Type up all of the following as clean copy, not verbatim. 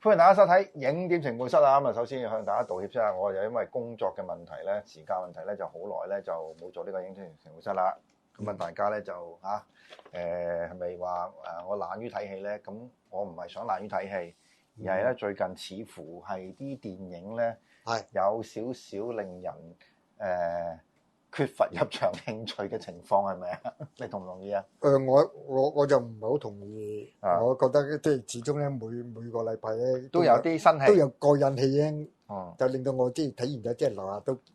歡迎大家收睇影點情報室啊！咁啊，首先要向大家道歉先啊，我就因為工作嘅問題咧、時間問題咧，就好耐咧就冇做呢個影點情報室啦。咁啊，大家咧就係咪話我懶於睇戲咧？咁我唔係想懶於睇戲，而係咧最近似乎係啲電影咧有少少令人缺乏入場興趣嘅情況，係咪啊？你同唔同意啊？我就唔係好同意。我覺得即係始終咧，每個禮拜咧都有啲新戲，都有過癮戲咧，就令到我即係睇完咗，即係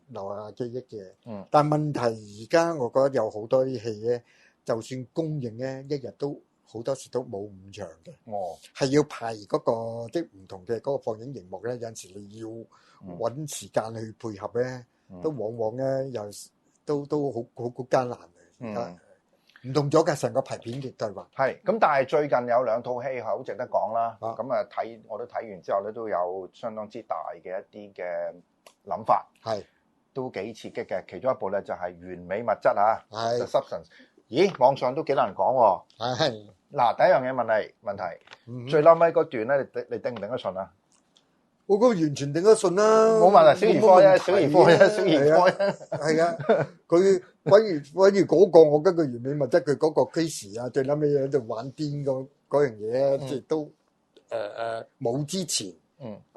留下記憶嘅。但問題而家我覺得有好多啲戲咧，就算公映咧，一日都好多時都冇5場嘅。係要排嗰個即係唔同嘅嗰個放映熒幕咧，有陣時你要揾時間去配合咧，都往往咧又都好艱難嘅。唔同咗嘅成個排片嘅計劃。係咁，但係最近有2套戲係好值得講啦。咁我都睇完之後咧，都有相當之大嘅一啲嘅諗法，都幾刺激嘅。其中一部咧就係《完美物質》啊，The Substance。咦，網上都幾難講喎。嗱，第一樣嘢問題，最嬲尾嗰段咧，你頂唔頂得順啊？我覺得完全頂得順啦，冇問題。小兒科啫，小兒科啫。係啊，佢反而嗰個我跟佢完美物質，佢嗰個 case 啊，最撚尾喺度玩癲嗰樣嘢咧，即係都冇之前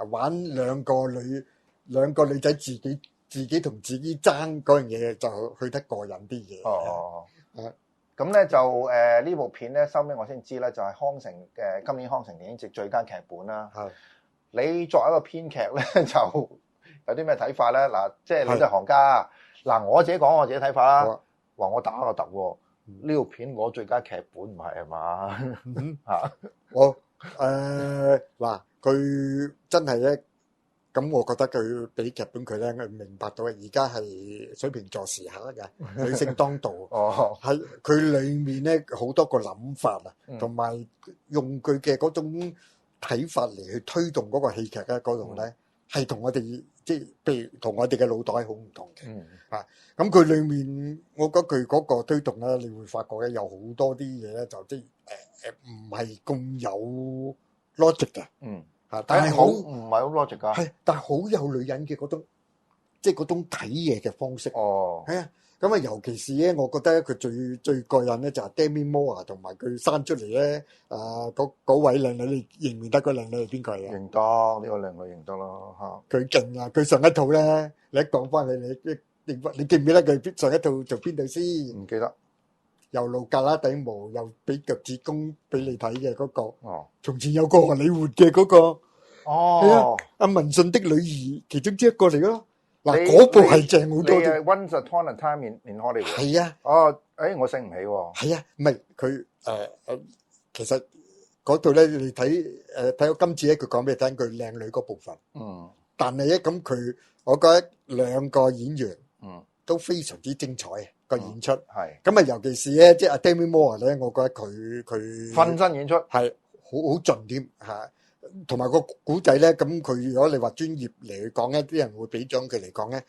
玩兩個女仔自己同自己爭嗰樣嘢，就去得過癮啲嘢。咁咧就呢部片咧，收尾我先知咧，就係康城嘅今年康城電影節最佳劇本啦。你作為一個編劇咧，就有啲咩睇法咧？嗱，即係你都係行家。嗱，我自己講我自己睇法啦。話我打個突喎，呢部片攞最佳劇本唔係嘛？我嗱，佢真係咧，咁我覺得佢俾劇本佢咧，佢明白到而家係水瓶座時刻嘅女性當道。喺佢裡面咧好多個諗法啊，同埋用佢嘅嗰種睇法嚟去推動嗰個戲劇咧，嗰度咧係同我哋即係譬如同我哋嘅腦袋好唔同嘅。咁佢裡面，我覺得佢嗰個推動咧，你會發覺咧有好多啲嘢咧，就即係唔係咁有 logic 嘅。但係好唔係好 logic 㗎。係，但係好有女人嘅嗰種，即係嗰種睇嘢嘅方式。係啊。咁啊，尤其是咧，我覺得佢最過癮咧，就係 Demi Moore 同埋佢生出嚟咧，嗰位靚女，你認唔認得嗰靚女係邊個啊？認得，呢個靚女認得啦嚇。佢勁啊！佢上一套咧，你一講翻你記唔記得佢上一套做邊度先？唔記得。又露格拉底毛，又俾腳趾公俾你睇嘅嗰個。從前有個荷里活嘅嗰個。係啊，阿文順的女兒其中之一個嚟咯。嗱，嗰部係正好多嘅。Once Upon a Time in Hollywood。係啊。我醒唔起喎。係啊，唔係佢其實嗰度咧，你睇到今次咧，佢講俾你聽佢靚女嗰部分。但係咧，咁佢，我覺得2個演員都非常之精彩個演出。係。咁啊，尤其是咧，即係阿 Demi Moore 咧，我覺得佢分身演出係好盡添嚇。同埋個古仔咧，咁佢如果你話專業嚟去講咧，啲人會俾獎佢嚟講咧，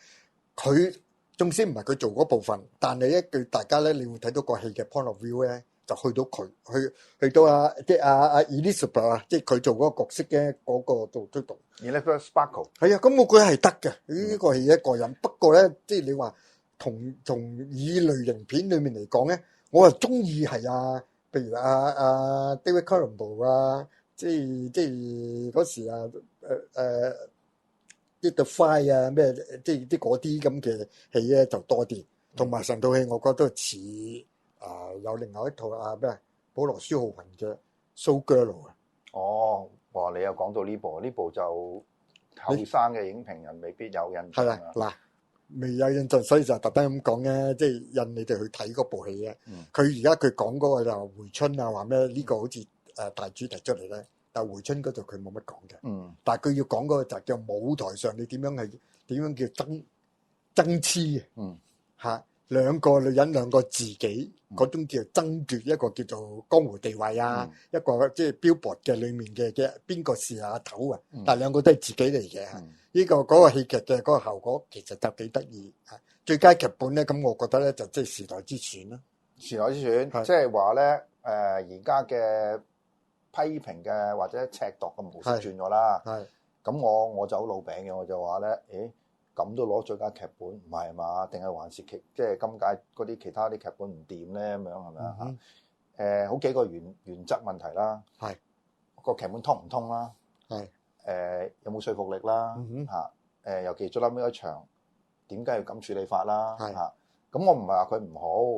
佢縱使唔係佢做嗰部分，但係咧對大家咧，你會睇到個戲嘅 point of view 咧，就去到佢去到即係阿 Elizabeth 啊，即係佢做嗰個角色嘅嗰個做推動。Elizabeth Sparkle。係啊，咁我覺得係得嘅，呢個戲一個人。不過咧，即係你話同以類型片裏面嚟講咧，我係中意係譬如阿 David Cronenberg 啊。即係嗰時啲 The Fly 啊咩，即係嗰啲咁嘅戲咧就多啲，同埋成套戲我覺得似有另外一套咩保羅舒浩文嘅 Show Girl 啊。哇！你又講到呢部就後生嘅影評人未必有印象。係啦，嗱，未有印象，所以就特登咁講咧，即係引你哋去睇嗰部戲咧。佢而家佢講嗰個就回春啊，話咩呢個好似大主題出嚟咧，但回春嗰度佢冇乜講嘅。但係佢要講嗰個就叫舞台上你點樣叫爭黐嘅。2個女人2個自己嗰種叫爭奪一個叫做江湖地位啊，一個即係 Billboard 嘅裏面嘅邊個是阿頭啊？但係2個都係自己嚟嘅。呢個嗰個戲劇嘅嗰個效果其實就幾得意。最佳劇本咧，咁我覺得咧就即係時代之選啦。時代之選，即係話咧而家嘅批評嘅或者尺度嘅模式轉咗啦。係咁我就好老餅嘅，我就話咧，咁都攞最佳劇本，唔係嘛？定係還是即係今屆嗰啲其他啲劇本唔掂咧？咁樣係咪啊？好幾個原則問題啦，係個劇本通唔通啦，係有冇說服力啦，尤其最撚尾一場點解要咁處理法啦，咁我唔係話佢唔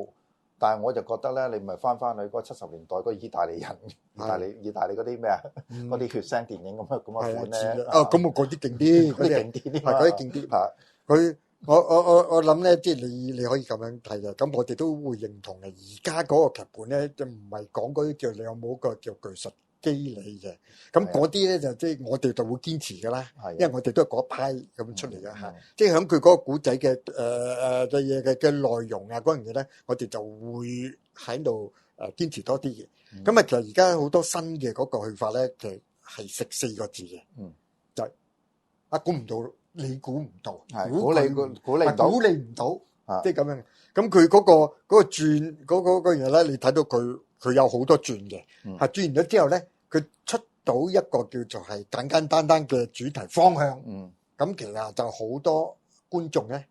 好，但係我就覺得咧，你咪翻去嗰70年代嗰意大利人、意大利嗰啲咩啊，嗰啲血腥電影咁嘅款咧，咁我嗰啲勁啲，嗰啲勁啲，嗰啲勁啲嚇。佢我諗咧，即係你可以咁樣睇嘅。咁我哋都會認同嘅。而家嗰個劇本咧，就唔係講嗰啲叫你有冇個叫技術機理嘅。咁嗰啲咧就即係我哋就會堅持㗎啦。因為我哋都係嗰一派咁出嚟嘅嚇。即係喺佢嗰個古仔嘅嘅嘢嘅內容啊嗰樣嘢咧，我哋就會喺度堅持多啲嘅。咁啊，其實而家好多新嘅嗰個去法咧，其實係食4個字嘅，就係估唔到。你估唔到，估你唔到，即係咁樣。咁佢嗰個轉嗰樣嘢咧，你睇到佢有好多轉嘅，轉完咗之後咧，佢出到一個叫做係簡簡單單嘅主題方向。咁其實就好多觀眾咧，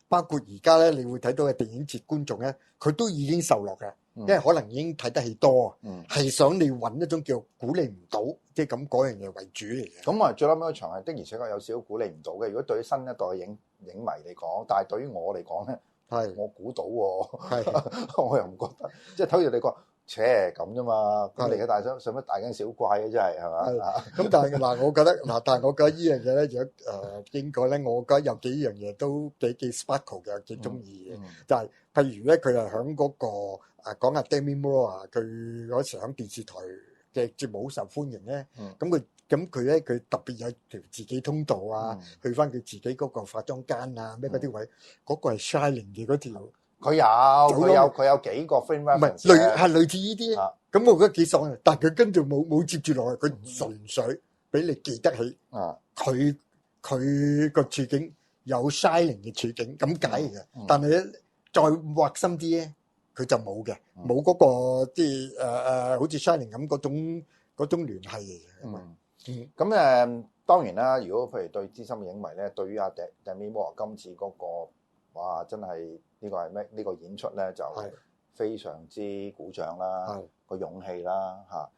包括而家咧，你會睇到嘅電影節觀眾咧，佢都已經受落嘅。因為可能已經睇得戲多啊，係想你揾一種叫估你唔到，即係咁嗰樣嘢為主嚟嘅。咁啊，最撚尾嗰場係的而且確有少少估你唔到嘅。如果對於新一代嘅影迷嚟講，但係對於我嚟講咧，我估到喎，我又唔覺得，即係睇住你講，咁啫嘛。咁你嘅大使乜大驚小怪嘅真係係嘛？咁但係嗱，我覺得但係我覺得呢樣嘢咧，如果經過咧，我覺得有幾樣嘢都幾 sparkle 嘅，幾中意嘅，就係譬如咧，佢係響嗰個。講下 Demi Moore 啊，佢嗰時喺電視台嘅節目好受歡迎咧。咁佢咧，佢特別有條自己通道啊，去翻佢自己嗰個化妝間啊，咩嗰啲位，嗰個係 Shining 嘅嗰條。佢有幾個 frame reference，係類似呢啲。咁我覺得幾爽嘅，但係佢跟住冇接住落去，佢純粹俾你記得起佢個處境有 Shining 嘅處境咁解嘅。但係咧再挖深啲咧。佢就冇嘅，冇嗰個即係好似 Shining 咁嗰種聯繫嚟嘅。咁當然啦，如果譬如對資深嘅影迷咧，對於阿 Demi Moore 今次嗰個哇，真係呢個係咩？呢個演出咧就非常之鼓掌啦，個勇氣啦嚇。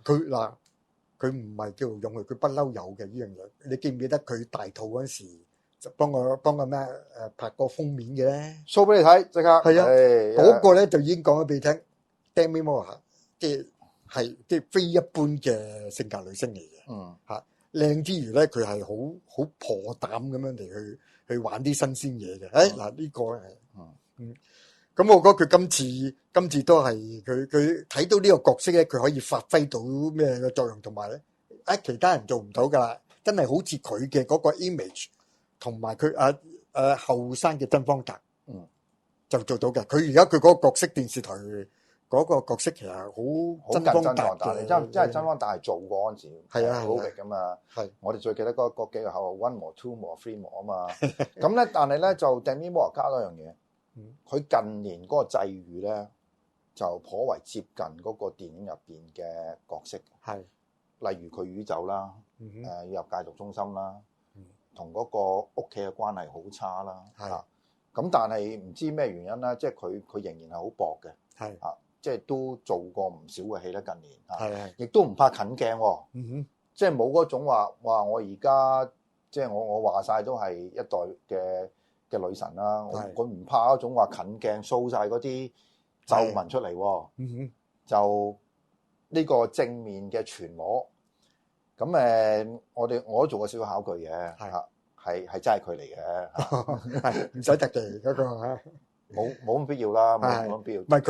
佢唔係叫勇氣，佢不嬲有嘅呢樣嘢。你記唔記得佢大肚嗰陣時？就幫個咩拍個封面嘅咧 show 俾你睇，即刻係啊！嗰個咧就已經講咗俾你聽 Demi Moore 即係非一般嘅性格女星嚟嘅。靚之餘咧，佢係好破膽咁樣嚟去玩啲新鮮嘢嘅。嗱呢個係咁我覺得佢今次都係佢睇到呢個角色咧，佢可以發揮到咩嘅作用，同埋咧其他人做唔到㗎啦，真係好似佢嘅嗰個 image。同埋佢後生嘅曾芳達，就做到嘅。佢而家佢嗰個角色電視台嗰個角色其實好曾芳達嘅，真係曾芳達係做過嗰陣時，係好勁㗎嘛。我哋最記得嗰幾個口號 one more two more three more 啊嘛。咁咧，但係咧就 Demi Moore 加多樣嘢，佢近年嗰個際遇咧就頗為接近嗰個電影入邊嘅角色。例如佢宇宙啦，要入戒毒中心啦。同嗰個屋企嘅關係好差啦，咁但係唔知咩原因啦，即係佢仍然係好薄嘅，即係都做過唔少嘅戲咧近年，亦都唔怕近鏡喎，即係冇嗰種話我而家即係我話晒都係一代嘅女神啦，佢唔怕嗰種話近鏡 show 晒嗰啲皺紋出嚟喎，就呢個正面嘅全裸。咁我都做過少少考據嘅，係真係佢嚟嘅，唔使特技嗰個嚇，冇咁必要啦，冇咁必要。唔係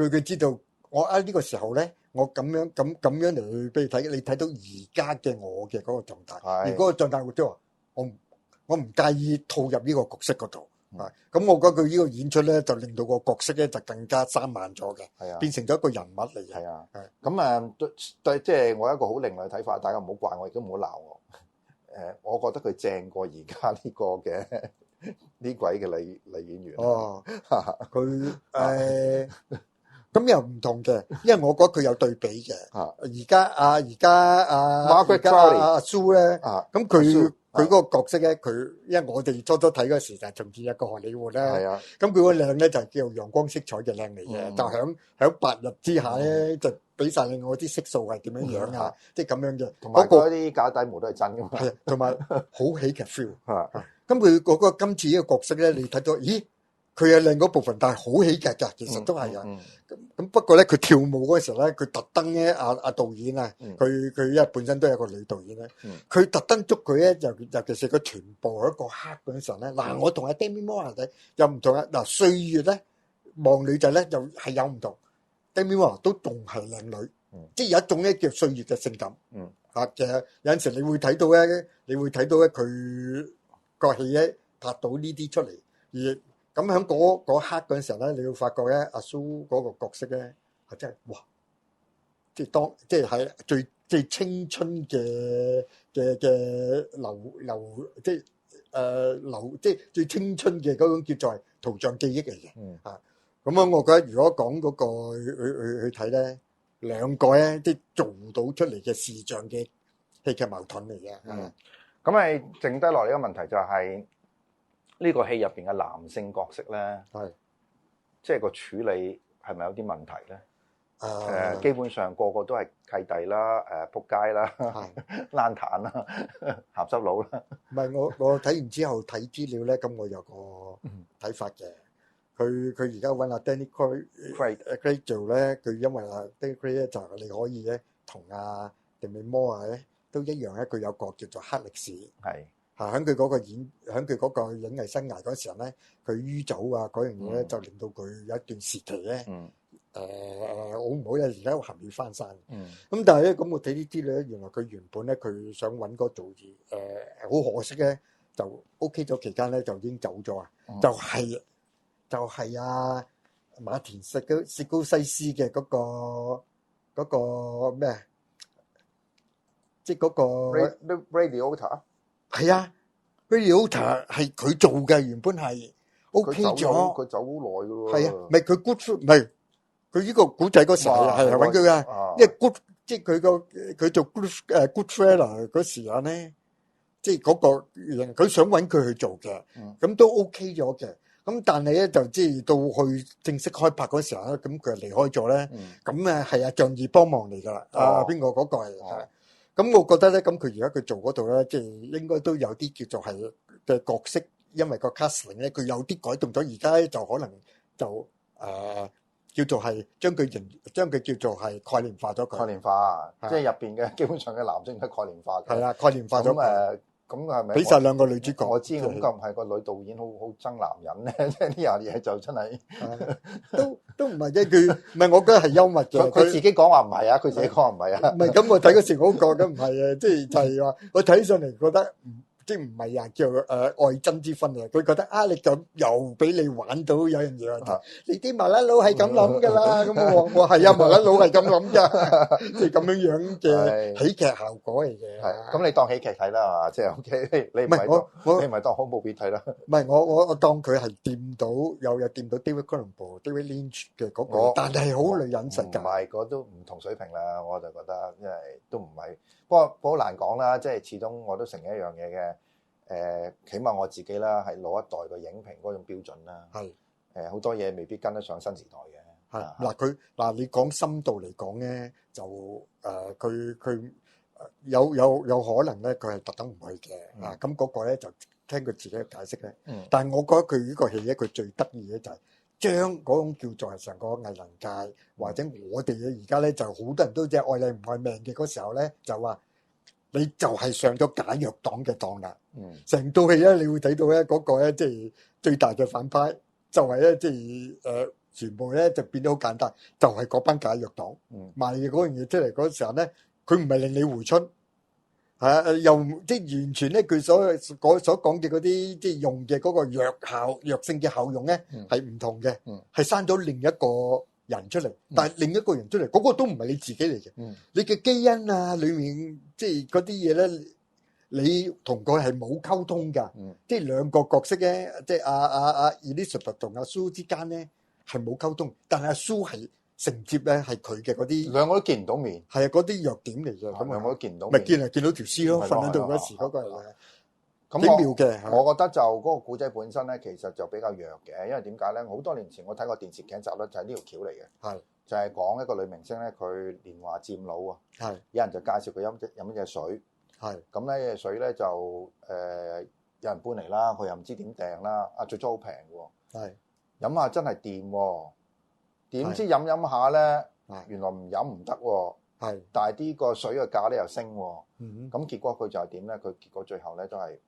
佢知道我呢個時候咧，我咁樣嚟去俾你睇，你睇到而家嘅我嘅嗰個狀態，而嗰個狀態即係話我唔介意套入呢個角色嗰度。咁我覺得佢呢個演出咧，就令到個角色咧就更加生猛咗嘅，變成咗一個人物嚟嘅。咁對，即係我一個好另類嘅睇法，大家唔好怪我，亦都唔好鬧我。我覺得佢正過而家呢個嘅呢鬼嘅女演員。佢咁又唔同嘅，因為我覺得佢有對比嘅。啊而家Margaret Crowley 阿蘇咧，啊，咁阿蘇佢嗰個角色咧，因為我哋初睇嗰時就係從前一個荷里活咧，係啊，咁佢個靚咧就叫陽光色彩嘅靚嚟嘅，嗯就喺白日之下咧就俾晒你我啲色素係點樣樣啊，即係咁樣嘅。同埋嗰啲假底毛都係真噶嘛。係啊，同埋好喜劇 feel。啊咁佢嗰個今次呢個角色咧，你睇到，咦？佢係靚嗰部分，但係好喜劇㗎，其實都係啊。咁不過咧，佢跳舞嗰時候咧，佢特登咧，阿導演啊，佢因為本身都有個女導演咧，佢特登捉佢咧，尤其是佢臀部一個黑嗰陣時候咧，嗱，我同阿 Demi Moore 仔又唔同啊。嗱，歲月咧望女仔咧又係有唔同，Demi Moore 都仲係靚女，即係有一種咧叫歲月嘅性感。其實有陣時你會睇到咧，佢個戲咧拍到呢啲出嚟，而咁喺嗰刻嗰陣時候咧，你會發覺咧，阿蘇嗰個角色咧係真係哇！即係喺最青春嘅即係最青春嘅嗰種叫做係圖像記憶嚟嘅。咁樣我覺得如果講嗰個去睇咧，兩個咧即係做到出嚟嘅視像嘅戲劇矛盾嚟嘅。咁咪剩低落嚟嘅問題就係呢個戲入邊嘅男性角色咧，即係個處理係咪有啲問題咧？基本上個個都係契弟啦，仆街啦，爛彈啦，鹹濕佬啦。唔係我睇完之後睇資料咧，咁我有個睇法嘅。佢而家揾阿 Danny Craig 做咧，佢因為阿 Danny Craig 咧就你可以咧同阿 Demi Moore 咧都一樣咧，佢有個叫做黑歷史。係喺佢嗰個影藝生涯嗰時候咧，佢酗酒啊嗰樣嘢咧，就令到佢有一段時期咧，好唔好咧？而家含淚翻山。咁但係咧，咁我睇呢啲咧，原來佢原本咧，佢想揾個做好可惜咧，就 OK 咗期間咧，就已經走咗啊！就係啊馬田薛高西斯嘅嗰個咩？即係嗰個 Ray Liotta 係啊 Ray Liotta 係佢做嘅，原本係 OK 咗。佢走好耐噶喎。係啊，唔係佢 good 唔係佢呢個古仔嗰時係揾佢噶，因為 good 即係佢做 good trailer 嗰時間咧，即係嗰個人佢想揾佢去做嘅，咁都 OK 咗嘅。咁但係咧就即係到去正式開拍嗰時候咧，咁佢就離開咗咧。咁係阿仗義幫忙嚟㗎啦。邊個嗰個係？咁我覺得咧，咁佢而家佢做嗰度咧，即係應該都有啲叫做係嘅角色，因為個 casting 咧，佢有啲改動咗。而家咧就可能就叫做係將佢叫做係概念化咗佢。概念化，即係入邊嘅基本上嘅男性都概念化嘅。係啦，概念化咗。咁係咪？俾晒兩個女主角。我知咁唔係個女導演好憎男人咧，即係呢樣嘢就真係都唔係啫。佢唔係我覺得係幽默嘅。佢自己講話唔係啊，佢自己講話唔係啊。唔係咁，我睇嗰時我覺得唔係啊，即係就係話我睇上嚟覺得即係唔係啊，叫愛憎之分啊。佢覺得你咁又俾你玩到有樣嘢，你啲麻甩佬係咁諗㗎啦。咁我係啊，麻甩佬係咁諗㗎，即係咁樣嘅喜劇效果嚟嘅。咁你當喜劇睇啦，係嘛？即係 OK，你唔係你唔係當恐怖片睇啦。唔係我當佢係掂到有掂到 David Cronenberg、David Lynch 嘅嗰個，但係好女人實㗎。唔係，嗰都唔同水平啦。我就覺得，因為都唔係。不過好難講啦，即係始終我都承認一樣嘢嘅。起碼我自己啦，係老一代嘅影評嗰種標準啦。係好多嘢未必跟得上新時代嘅。係嗱你講深度嚟講咧，就佢有可能咧，佢係特登唔去嘅。咁嗰個咧就聽佢自己嘅解釋咧。但係我覺得佢呢個戲咧，佢最得意嘅就係將嗰種叫做係成個藝能界或者我哋嘅而家咧，就好多人都即係愛你唔愛命嘅嗰時候咧，就話你就係上咗假藥黨嘅當啦。成套戲咧，你會睇到咧嗰個咧，即係最大嘅反派就係咧，即係全部咧就變得好簡單，就係嗰班假藥黨賣嘅嗰樣嘢出嚟嗰時候咧，佢唔係令你回春，又即係完全咧佢所講嘅嗰啲即係用嘅嗰個藥性嘅效用咧係唔同嘅，係生咗另一個人出嚟，但係另一個人出嚟嗰個都唔係你自己嚟嘅，你嘅基因啊裏面即係嗰啲嘢咧。你同佢係冇溝通㗎，即係兩個角色咧，即係阿 Elizabeth 同阿蘇之間咧係冇溝通，但係阿蘇係承接咧係佢嘅嗰啲兩個都見唔到面，係啊嗰啲弱點嚟嘅，咁兩個都見唔到咪面。見到條屍咯，係咯瞓喺度嗰時嗰個係咁幾妙嘅。我覺得就嗰個古仔本身咧，其實就比較弱嘅，因為點解咧？好多年前我睇過電視劇集咧，就係呢條橋嚟嘅，係就係講一個女明星咧，佢年華漸老啊，係有人就介紹佢飲一隻水，係咁咧隻水咧就有人搬嚟啦，佢又唔知點訂啦，最初好平嘅喎，係飲下真係掂喎，點知飲下咧，原來唔飲唔得喎，係，但係呢個水嘅價咧又升喎，嗯咁結果佢就係點咧？佢結果最後咧都係。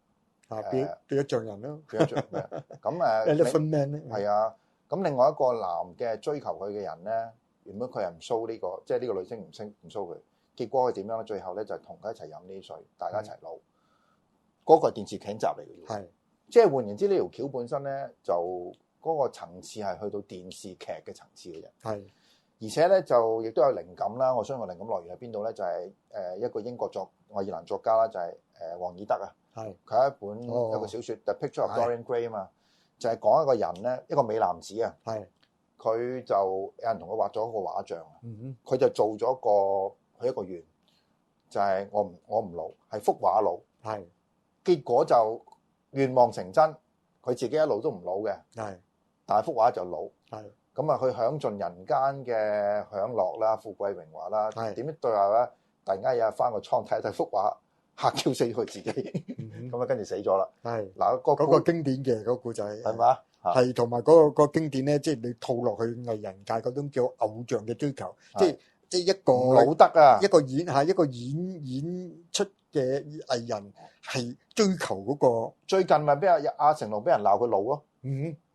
變咗象人咯，變咗象咩？咁Elephant Man 咧，係啊。咁另外一個男嘅追求佢嘅人咧，原本佢係唔 show 呢個，即係呢個女星唔 show 佢。結果佢點樣咧？最後咧就係同佢一齊飲呢啲水，大家一齊撈。嗰個係電視劇集嚟嘅，係即係換言之，呢條橋本身咧就嗰個層次係去到電視劇嘅層次嘅啫。係，而且咧就亦都有靈感啦。我相信個靈感來源喺邊度咧？就係一個英國愛爾蘭作家啦，就係王爾德啊。係佢有一本有個小説《The Picture of Dorian Gray》啊嘛，就係講一個人咧，一個美男子啊，係佢就有人同佢畫咗一個畫像，嗯佢就做咗佢一個願，就係我唔老，係幅畫老，係結果就願望成真，佢自己一路都唔老嘅，係但係幅畫就老，係咁啊佢享盡人間嘅享樂啦、富貴榮華啦，係點知對後咧，突然間有日翻個倉睇幅畫。嚇 Q 死佢自己，咁啊跟住死咗啦。係嗱，嗰個經典嘅嗰個故仔係嘛？係同埋嗰個經典咧，即係你套落去藝人界嗰種叫偶像嘅追求，即係一個老得啊，一個演出嘅藝人係追求嗰個。最近咪俾阿成龍俾人鬧佢老咯。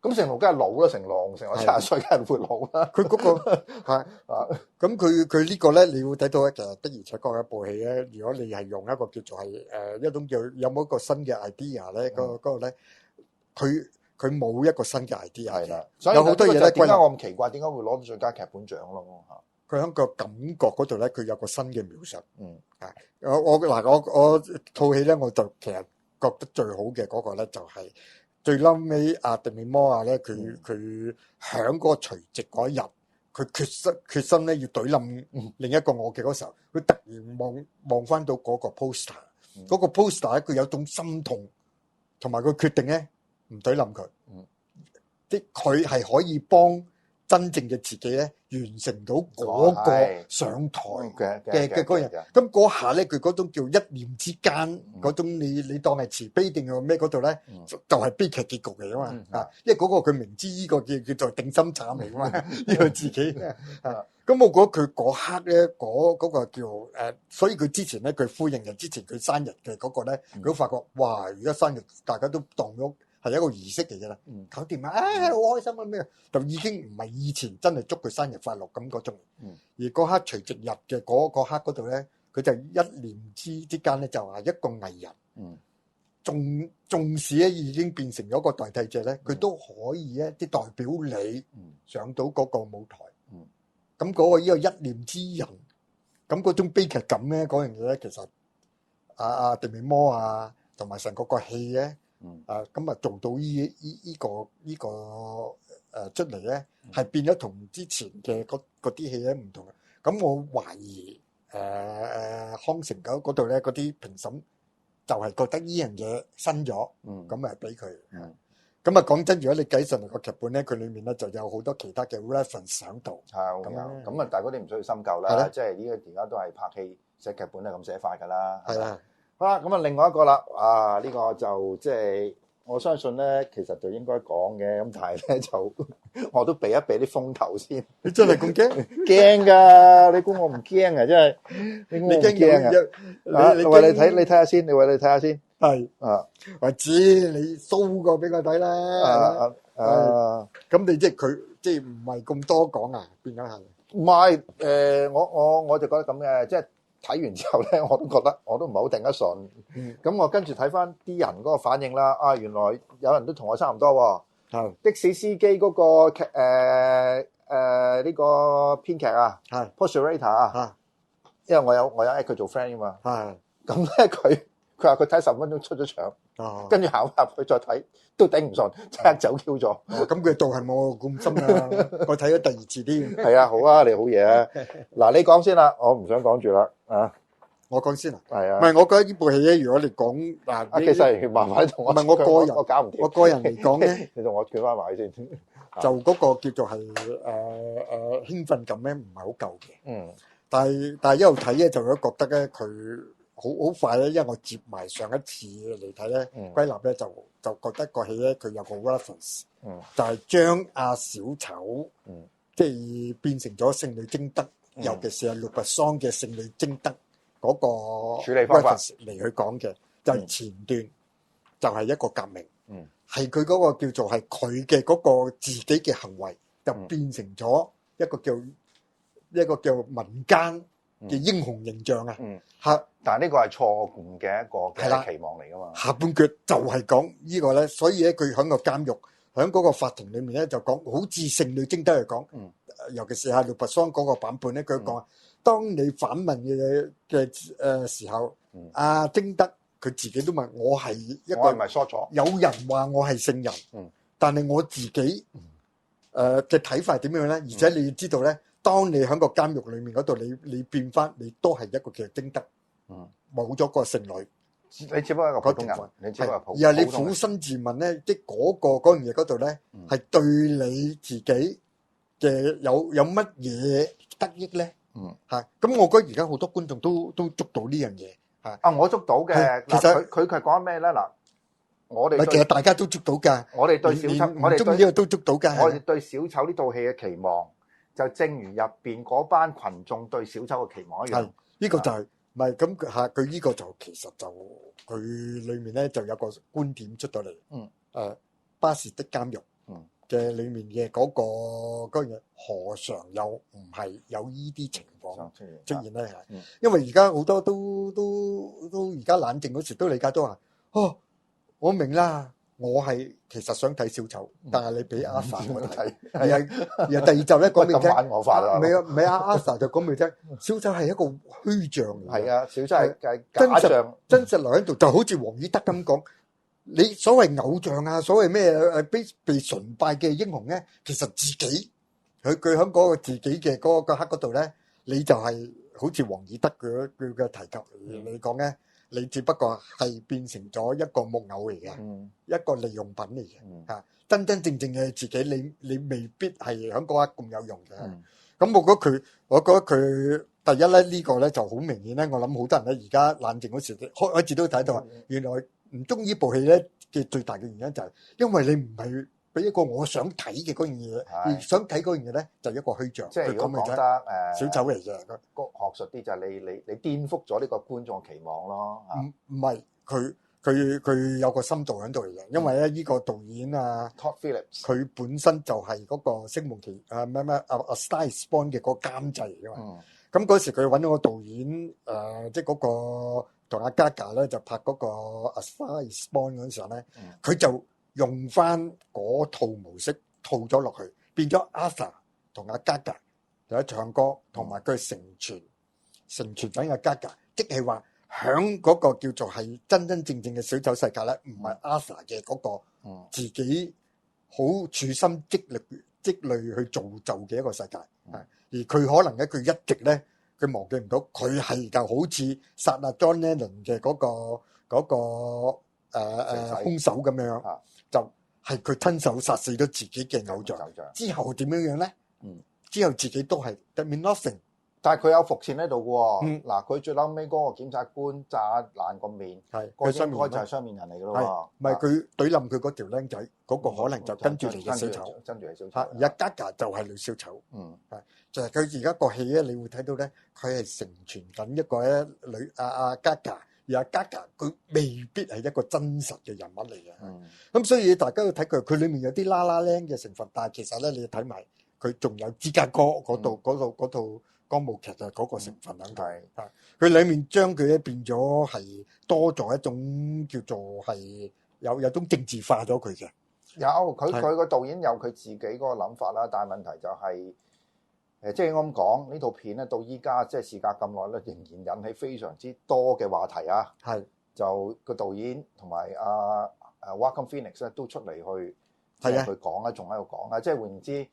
咁成龍梗係老啦，成龍70歲梗係會老啦。佢嗰個係咁佢呢個咧，你會睇到咧，其實的而且確一部戲咧。如果你係用一個叫做係一種叫有冇一個新嘅 idea 咧，嗰個咧，佢冇一個新嘅 idea 係啦。所以有好多嘢咧，點解我咁奇怪？點解會攞到最佳劇本獎咯？佢喺個感覺嗰度咧，佢有個新嘅描述。我套戲咧，我就其實覺得最好嘅嗰個咧就係。最嬲尾阿迪美摩亞咧，佢響嗰個除夕嗰一日，佢決心咧要懟冧另一個我嘅嗰時候，佢突然望翻到嗰個 poster，嗰個 poster 咧，佢有種心痛，同埋佢決定咧唔懟冧佢，即佢係可以幫真正嘅自己咧完成到嗰個上台嘅嗰個人。咁嗰下咧，佢嗰種叫一念之間嗰種你當係慈悲定係咩嗰度咧，就係悲劇結局嚟啊嘛。因為嗰個佢明知呢個叫做定心斬嚟啊嘛，呢個自己。咁我覺得佢嗰刻咧，嗰個叫所以佢之前咧，佢呼應人之前佢生日嘅嗰個咧，佢都發覺哇！而家生日大家都當咗。係一個儀式嚟嘅啦，搞掂啊！好開心啊咩？就已經唔係以前真係祝佢生日快樂咁嗰種。而嗰刻除夕日嘅嗰刻嗰度咧，佢就一念之間咧就話一個藝人，縱使咧已經變成咗個代替者咧，佢都可以咧啲代表你上到嗰個舞台。咁嗰個呢個一念之人，咁嗰種悲劇感咧，嗰樣嘢咧，其實阿迪美摩啊，同埋成個戲咧。咁啊做到呢個出嚟咧，係變咗同之前嘅嗰啲戲咧唔同嘅。咁我懷疑康城嗰度咧，嗰啲評審就係覺得呢樣嘢新咗，咁啊俾佢。咁啊講真，如果你計上嚟個劇本咧，佢裡面咧就有好多其他嘅 reference 喺度。係咁啊，但係嗰啲唔需要深究啦。即係呢個而家都係拍戲寫劇本係咁寫法㗎啦。係啦。好啦，咁啊，另外一個啦，呢個就即係我相信咧，其實就應該講嘅，咁但係咧就我都避一避啲風頭先。你真係咁驚？驚㗎！你估我唔驚啊？真係你估我唔驚啊？你睇下先，你睇下先。係我知你 show 過俾我睇啦。咁你即係佢即係唔係咁多講啊？變咗係唔係？我就覺得咁嘅，即係。睇完之後咧，我都覺得我都唔係好頂得順。咁我跟住睇翻啲人嗰個反應啦。原來有人都同我差唔多喎。的士司機嗰個呢個編劇啊，Postulator 啊，因為我有 at 佢做 friend 啊嘛。咁咧佢話佢睇10分鐘出咗場，哦，跟住行入去再睇都頂唔順，即刻走 Q 咗。哦咁佢道行冇咁深啊！我睇咗第二次添。係啊，好啊，你好嘢啊！嗱，你講先啦，我唔想講住啦啊。我講先啊，係啊，唔係我覺得呢部戲咧，如果你講嗱，其實麻煩你同我，唔係我個人我搞唔掂。我個人嚟講咧，你同我轉翻埋先。就嗰個叫做係興奮感咧，唔係好夠嘅。嗯但係一路睇咧，就覺得咧佢好快咧，因為我接埋上一次嚟睇咧，歸納咧就覺得個戲咧佢有個 reference，就係將阿小丑，即係變成咗聖女貞德，尤其是係路拔桑嘅聖女貞德嗰個處理方法 reference 嚟去講嘅，就係前段就係一個革命，係佢嗰個叫做係佢嘅嗰個自己嘅行為，就變成咗一個叫民間嘅英雄形象啊！嚇，但係呢個係錯誤嘅一個期望嚟噶嘛。下半句就係講呢個咧，所以咧佢喺個監獄，喺嗰個法庭裏面咧就講，好似聖女貞德嚟講，尤其是阿路拔桑嗰個版本咧，佢講，當你反問嘅時候，阿貞德佢自己都問我係一個，我係咪疏咗？有人話我係聖人，但係我自己嘅睇法係點樣咧？而且你要知道咧，當你喺個監獄裏面嗰度，你變翻，你都係一個叫貞德，冇咗個聖女。你只不過係一個普通人，你只不過係普通人。而係你苦心自問咧，即係嗰樣嘢嗰度咧，係對你自己嘅有乜嘢得益咧？嚇，咁我覺得而家好多觀眾都捉到呢樣嘢嚇。啊，我捉到嘅。其實佢係講咩咧？嗱，我哋其實大家都捉到㗎。我哋對小丑，我哋中意呢個都捉到㗎。我哋對小丑呢套戲嘅期望，就正如入邊嗰班群眾對小丑嘅期望一樣。係呢個就係唔係咁嚇？佢呢個就其實就佢裡面咧就有個觀點出到嚟。巴士的監獄嘅裡面嘅嗰樣嘢，何嘗又唔係有依啲情況出現咧？係因為而家好多都而家冷靜嗰時都理解到話，我明啦，我係其實想睇小丑，但係你俾阿 Sa 我睇，而第二集咧講俾你聽，唔係阿 Sa 就講俾你聽，小丑係一個虛像嚟嘅。係啊，小丑係假象，真實留喺度，就好似黃義德咁講。你所謂偶像啊，所謂咩被崇拜嘅英雄咧，其實自己佢喺嗰個自己嘅嗰個刻嗰度咧，你就係好似黃義德佢嘅提及嚟講咧，你只不過係變成咗一個木偶嚟嘅，一個利用品嚟嘅嚇。真真正正嘅自己，你未必係喺嗰刻咁有用嘅。咁我覺得佢第一咧呢個咧就好明顯咧，我諗好多人咧而家冷靜嗰時開始都睇到，原來唔中意部戲咧嘅最大嘅原因就係因為你唔係俾一個我想睇嘅嗰樣嘢，而想睇嗰樣嘢咧就一個虛像。即係如果講得小丑嚟嘅，學術啲就係你顛覆咗呢個觀眾期望咯。唔係佢有個深度喺度嚟嘅，因為咧呢個導演啊 Todd Phillips 佢本身就係嗰個星夢奇A Star Is Born 嘅個監製嚟㗎嘛。咁嗰時佢揾咗個導演即係嗰個同阿 Gaga 咧就拍嗰個 A Star Is Born 嗰陣時候咧，佢就用翻嗰套模式套咗落去，變咗 Arthur 同阿 Gaga 有得唱歌，同埋佢成全緊阿 Gaga， 即係話響嗰個叫做係真真正正嘅小丑世界咧，唔係 Arthur 嘅嗰個自己好處心積慮去造就嘅一個世界。而佢可能咧，佢一直咧，佢忘記唔到，佢係就好似殺阿 John Lennon 嘅嗰個兇手咁樣，就係佢親手殺死咗自己嘅偶像。之後點樣咧？之後自己都係 that mean nothing。但係佢有伏線喺度嘅喎。嗱，佢最嬲尾嗰個檢察官炸爛個面，嗰應該就係雙面人嚟嘅咯喎。唔係佢懟冧佢嗰條僆仔，嗰個可能就跟住嚟嘅小丑。跟住嚟小丑。而家 Gaga 就係女小丑。就係佢而家個戲咧，你會睇到咧，佢係成全緊一個咧女阿 Gaga， 而阿 Gaga 佢未必係一個真實嘅人物嚟嘅。咁所以大家要睇佢裡面有啲啦啦靚嘅成分，但係其實咧你要睇埋佢仲有芝加哥嗰套歌舞劇嘅嗰個成分喺度。佢裡面將佢咧變咗係多咗一種叫做係有種政治化咗佢嘅。有佢個導演有佢自己嗰個諗法啦，但係問題就係。即係我咁講，呢套片咧到依家即係事隔咁耐咧，仍然引起非常之多嘅話題啊！就個導演同埋阿 Joaquin Phoenix 咧都出嚟去係啊去講啦，仲喺度講啦。即係換言之，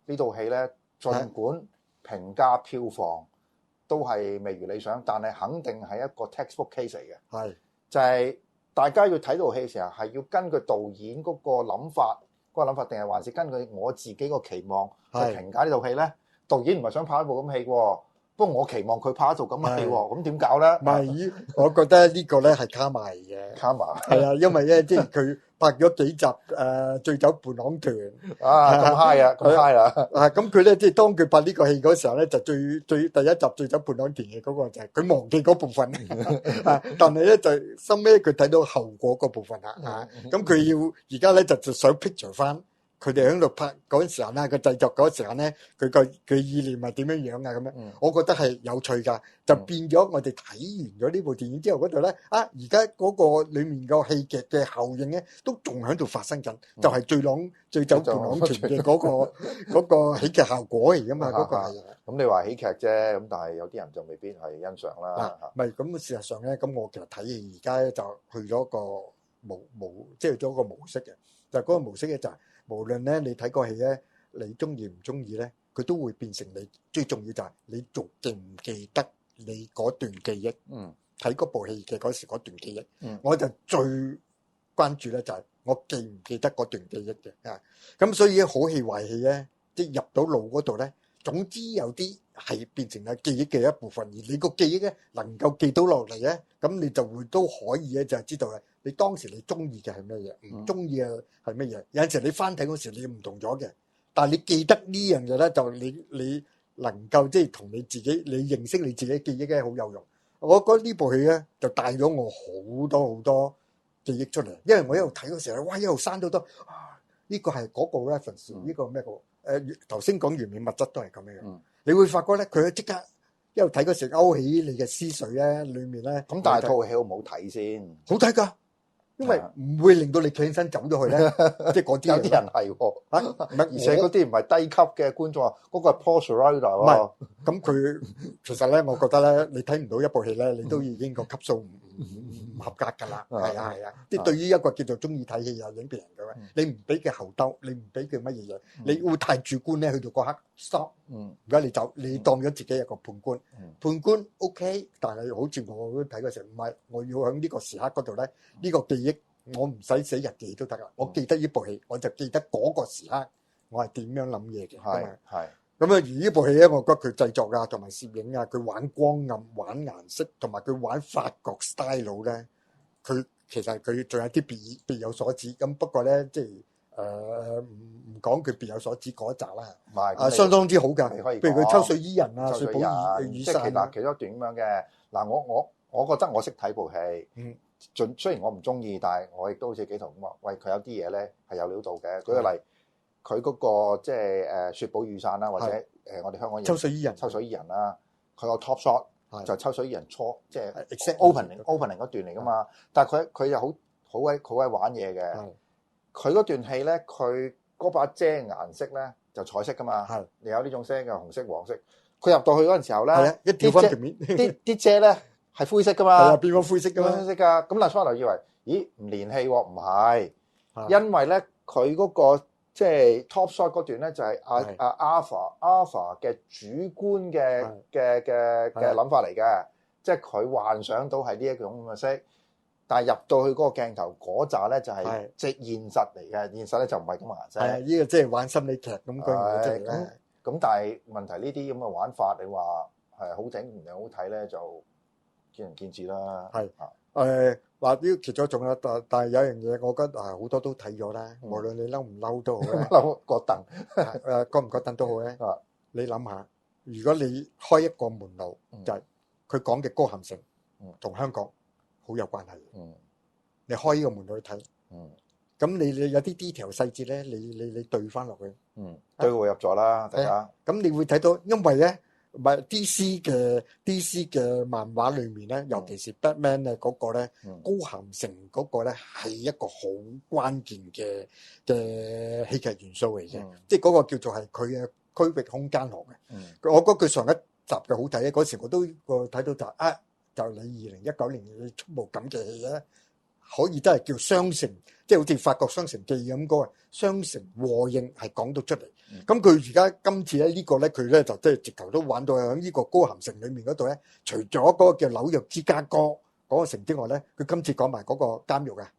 呢套戲咧，儘管評價票房都係未如理想，但係肯定係一個 textbook case 嚟嘅。係就係大家要睇套戲嘅時候，係要根據導演嗰個諗法，定係還是根據我自己個期望去評價呢套戲咧？導演唔係想拍一部咁戲喎，不過我期望佢拍一套咁嘅戲喎，咁點搞咧？唔係，我覺得呢個咧係卡埋嘅。卡埋係啊，因為咧即係佢拍咗幾集醉酒伴郎團啊，咁 high 啊，咁 high 啦！咁佢咧即係當佢拍呢個戲嗰時候咧，就最第一集醉酒伴郎團嘅嗰個就係佢忘記嗰部分但係咧就收尾佢睇到後果嗰部分啦咁佢要而家咧就想 picture 翻。佢哋喺度拍嗰陣時候咧，個製作嗰陣時候咧，佢意念係點樣樣啊？咁樣，我覺得係有趣㗎，就變咗我哋睇完咗呢部電影之後嗰度咧，而家嗰個裡面個戲劇嘅效應咧，都仲喺度發生緊，就係醉酒伴郎團嘅嗰個喜劇效果嚟㗎嘛，嗰個係。咁你話喜劇啫，咁但係有啲人就未必係欣賞啦。唔係咁事實上咧，咁我其實睇戲而家咧就去咗個即係咗個模式嘅，就係嗰個模式咧就係。無論咧你睇個戲咧，你中意唔中意咧，佢都會變成你最重要就係你仲記唔記得你嗰段記憶。睇嗰部戲嘅嗰時嗰段記憶，我就最關注咧就係我記唔記得嗰段記憶嘅。咁所以好戲壞戲咧，即係入到腦嗰度咧，總之有啲係變成係記憶嘅一部分，而你個記憶咧能夠記到落嚟咧，咁你就會都可以咧就係知道咧。你當時你中意嘅係乜嘢，唔中意嘅係乜嘢？有陣時你翻睇嗰時你唔同咗嘅，但係你記得呢樣嘢咧，就你能夠即係同你自己，你認識你自己記憶咧好有用。我覺得呢部戲咧就帶咗我好多好多記憶出嚟，因為我一路睇嗰時候，哇一路刪到多呢個係嗰個 reference，呢個咩個頭先講完美物質都係咁樣樣。你會發覺咧，佢即刻一路睇嗰時勾起你嘅思緒咧，裡面咧咁但係套戲好唔好睇先？好睇㗎。因為唔會令到你企起身走咗去咧，即係嗰啲有啲人係喎，而且嗰啲唔係低級嘅觀眾啊，嗰個係 Paul Schrader 喎。唔係，咁佢其實咧，我覺得咧，你睇唔到一部戲咧，你都已經個級數唔合格㗎啦。係啊，即係對於一個叫做中意睇戲有影評人嘅話，你唔俾佢後兜，你唔俾佢乜嘢嘢，你會太主觀咧，去到嗰刻 stop。而家你走，你當咗自己一個判官，判官 OK，但係好似我睇嗰時唔係，我要喺呢個時刻嗰度咧，呢個記憶我唔使寫日記都得啦。我記得呢部戲，我就記得嗰個時刻我係點樣諗嘢嘅。係咁啊，而呢部戲咧，我覺得佢製作啊，同埋攝影啊，佢玩光暗、玩顏色，同埋佢玩法國 style 咧，佢其實佢仲有啲別有所指。咁不過咧，即係唔講佢別有所指嗰一集啦，相當之好㗎。譬如佢抽水伊人啊，水寶雨即係其中一段咁樣嘅。嗱，我覺得我識睇部戲，雖然我唔中意，但係我亦都好似幾同咁話，喂，佢有啲嘢咧係有料到嘅。舉個例，佢嗰個即係雪寶雨傘啦，或者我哋香港抽水伊人啦，佢個 top shot 就抽水伊人即係 opening 嗰段嚟噶嘛。但係佢又好鬼玩嘢嘅。佢嗰段戲咧，佢嗰把遮顏色咧就彩色噶嘛。你有呢種色嘅紅色、黃色。佢入到去嗰陣時候咧，一調翻條面，啲遮咧係灰色噶嘛。變咗灰色噶嘛。灰色㗎。咁嗱，初頭以為，咦唔連戲喎？唔係，因為咧佢嗰個即係 top shot 嗰段咧，就係阿 Alpha 嘅主觀嘅諗法嚟嘅，即係佢幻想到係呢一種咁嘅色。但係入到去嗰個鏡頭嗰扎咧就係即係現實嚟嘅，現實咧就唔係咁嘅顏色。係呢個即係玩心理劇咁嗰樣嘢咧。咁但係問題呢啲咁嘅玩法，你話係好整唔定好睇咧，就見仁見智啦。話呢其中一種啦，但係有樣嘢，我覺得好多都睇咗啦。無論你嬲唔嬲都好咧，嬲個凳覺唔覺凳都好咧。你諗下，如果你開一個門路，就係佢講嘅哥譚城同香港好有關係。你開呢個門路去睇，咁你有啲 detail 細節咧，你對翻落去，對號入座啦，大家。咁你會睇到，因為咧，唔係 DC 嘅漫畫裏面咧，尤其是 Batman 咧嗰個咧，高咸城嗰個咧係一個好關鍵嘅戲劇元素嚟嘅，即係嗰個叫做係佢嘅區域空間學嘅。我覺得佢上一集嘅好睇咧，嗰時我都睇到就就你2019年你出部咁嘅戲咧，可以真係叫雙城，即係好似法國雙城記咁講啊，雙城和應係講到出嚟。咁佢而家今次咧呢個咧，佢咧就即係直頭都玩到喺呢個高咸城裏面嗰度咧，除咗嗰個叫紐約芝加哥嗰個城之外咧，佢今次講埋嗰個監獄啊。